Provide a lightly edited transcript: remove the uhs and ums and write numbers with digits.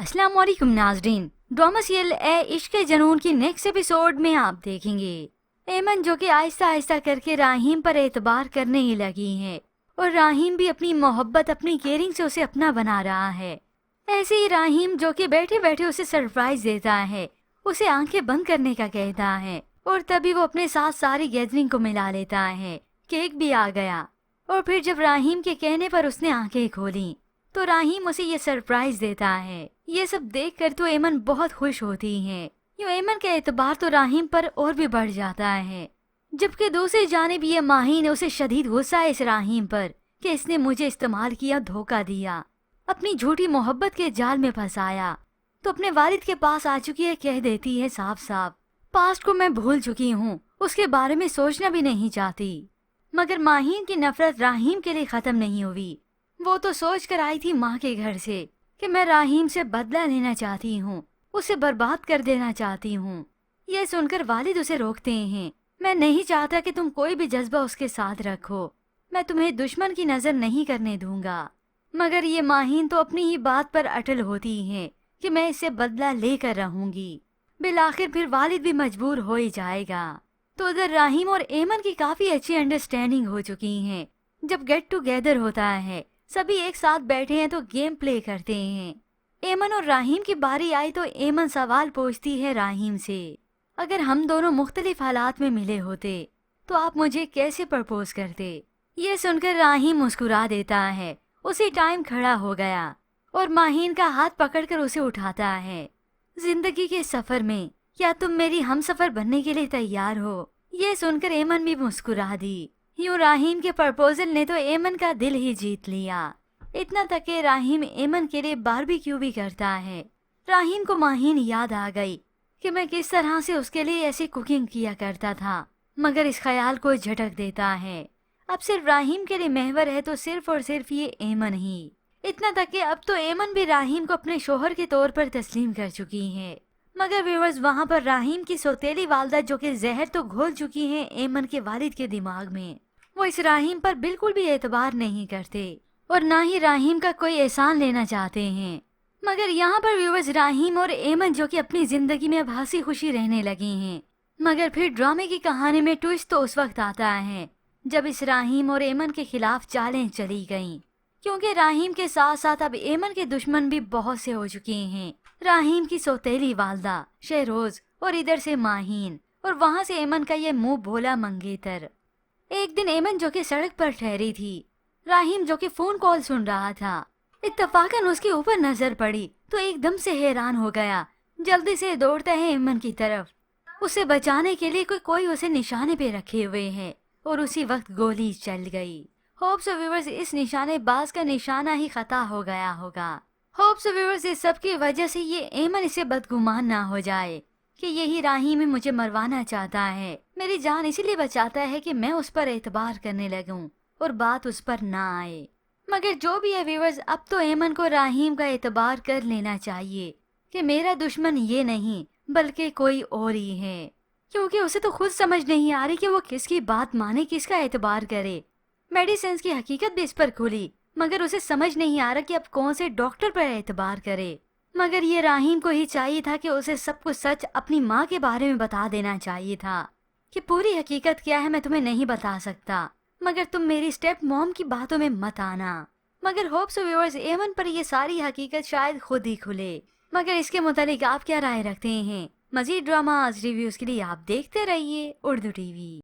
अस्सलाम वालेकुम नाजरीन। ड्रामा सीरियल ए इश्क के जनून की नेक्स्ट एपिसोड में आप देखेंगे एमन जो कि आहिस्ता आहिस्ता करके राहीम पर एतबार करने ही लगी है और राहीम भी अपनी मोहब्बत अपनी केयरिंग से उसे अपना बना रहा है। ऐसे ही राहीम जो कि बैठे बैठे उसे सरप्राइज देता है, उसे आंखें बंद करने का कहता है और तभी वो अपने साथ सारी गैदरिंग को मिला लेता है। केक भी आ गया और फिर जब राहीम के कहने पर उसने आंखें खोली तो राहीम उसे ये सरप्राइज देता है। ये सब देखकर तो एमन बहुत खुश होती है। यूं एमन का एतबार तो राहीम पर और भी बढ़ जाता है, जबकि दूसरी जानिब ये माहीन उसे शदीद गुस्सा है इस राहीम पर कि इसने मुझे इस्तेमाल किया, धोखा दिया, अपनी झूठी मोहब्बत के जाल में फंसाया। तो अपने वालिद के पास आ चुकी है, कह देती है साफ साफ पास्ट को मैं भूल चुकी हूँ, उसके बारे में सोचना भी नहीं चाहती। मगर माहीन की नफरत राहीम के लिए खत्म नहीं हुई। वो तो सोच कर आई थी माँ के घर से कि मैं राहीम से बदला लेना चाहती हूँ, उसे बर्बाद कर देना चाहती हूँ। ये सुनकर वालिद उसे रोकते हैं। मैं नहीं चाहता कि तुम कोई भी जज्बा उसके साथ रखो, मैं तुम्हें दुश्मन की नजर नहीं करने दूंगा। मगर ये माहीन तो अपनी ही बात पर अटल होती है कि मैं इससे बदला लेकर रहूंगी। बिलाखिर फिर वालिद भी मजबूर हो ही जाएगा। तो उधर राहीम और एमन की काफी अच्छी अंडरस्टैंडिंग हो चुकी है। जब गेट टुगेदर होता है, सभी एक साथ बैठे हैं तो गेम प्ले करते हैं। एमन और राहीम की बारी आई तो एमन सवाल पूछती है राहीम से, अगर हम दोनों मुख्तलिफ हालात में मिले होते तो आप मुझे कैसे प्रपोज करते? ये सुनकर राहीम मुस्कुरा देता है। उसी टाइम खड़ा हो गया और माहीन का हाथ पकड़कर उसे उठाता है। जिंदगी के सफर में क्या तुम मेरी हमसफर बनने के लिए तैयार हो? ये सुनकर एमन भी मुस्कुरा दी। यूं राहीम के प्रपोजल ने तो एमन का दिल ही जीत लिया। इतना तक कि राहीम एमन के लिए बारबेक्यू भी करता है। राहीम को माहीन याद आ गई कि मैं किस तरह से उसके लिए ऐसी कुकिंग किया करता था, मगर इस ख्याल को झटक देता है। अब सिर्फ राहीम के लिए महवर है तो सिर्फ और सिर्फ ये एमन ही। इतना तक कि अब तो एमन भी राहीम को अपने शोहर के तौर पर तस्लीम कर चुकी है। मगर व्यूअर्स, वहाँ पर राहीम की सौतेली वालदा जो कि जहर तो घोल चुकी है एमन के वालिद के दिमाग में, वो इस राहीम पर बिल्कुल भी एतबार नहीं करते और ना ही राहीम का कोई एहसान लेना चाहते हैं। मगर यहाँ पर व्यूअर्स, राहीम और एमन जो कि अपनी जिंदगी में अब हंसी खुशी रहने लगे हैं। मगर फिर ड्रामे की कहानी में ट्विस्ट तो उस वक्त आता है जब इस राहीम और एमन के खिलाफ चालें चली गईं, क्योंकि राहीम के साथ साथ अब एमन के दुश्मन भी बहुत से हो चुके हैं। राहीम की सौतेली वालदा शहरोज और इधर से माहीन और वहाँ से एमन का ये मुंह भोला मंगेतर। एक दिन एमन जो कि सड़क पर ठहरी थी, राहीम जो कि फोन कॉल सुन रहा था, इत्तफाकन उसके ऊपर नजर पड़ी तो एकदम से हैरान हो गया। जल्दी से दौड़ता है एमन की तरफ। उसे बचाने के लिए कोई उसे निशाने पे रखे हुए है और उसी वक्त गोली चल गई। होप्स व्यूअर्स, इस निशानेबाज का निशाना ही खता हो गया होगा। होप्स व्यूअर्स, इस सब की वजह से ये एमन इसे बदगुमान ना हो जाए कि यही राहीम ही मुझे मरवाना चाहता है, मेरी जान इसीलिए बचाता है कि मैं उस पर एतबार करने लगूं और बात उस पर ना आए। मगर जो भी है व्यूअर्स, अब तो एमन को राहीम का एतबार कर लेना चाहिए कि मेरा दुश्मन ये नहीं बल्कि कोई और ही है, क्योंकि उसे तो खुद समझ नहीं आ रही कि वो किसकी बात माने, किसका एतबार करे। मेडिसिन की हकीकत भी इस पर खुली, मगर उसे समझ नहीं आ रहा कि अब कौन से डॉक्टर पर एतबार करे। मगर ये राहीम को ही चाहिए था कि उसे सब कुछ सच अपनी माँ के बारे में बता देना चाहिए था कि पूरी हकीकत क्या है मैं तुम्हें नहीं बता सकता, मगर तुम मेरी स्टेप मॉम की बातों में मत आना। मगर होप्स व्यूअर्स, एमन पर ये सारी हकीकत शायद खुद ही खुले। मगर इसके मुतालिक आप क्या राय रखते हैं? मजीद ड्रामा रिव्यूज के लिए आप देखते रहिए उर्दू टीवी।